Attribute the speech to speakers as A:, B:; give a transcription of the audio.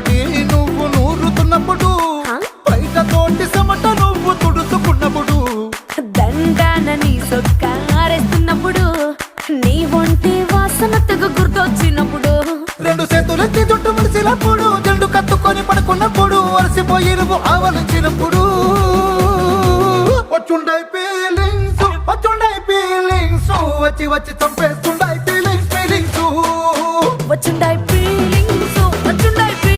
A: తోటి నువ్వు నూరుతున్నప్పుడు బయట తోటి సమట నువ్వు తుడుచుకున్నప్పుడు
B: దండాన నీ సొక్కారేస్తున్నప్పుడు నీ ఒంటి వాసనతకు గుర్తొచ్చినప్పుడు
A: రెండు చేతులెత్తి జుట్టు ముడిసినప్పుడు జెండు కత్తుకొని పడుకున్నప్పుడు అలసిపోయి నువ్వు ఆవలించినప్పుడు వచ్చుండై ఫీలింగ్స్ వచ్చి వచ్చి చంపేస్తుండై ఫీలింగ్స్
B: వచ్చుండాయి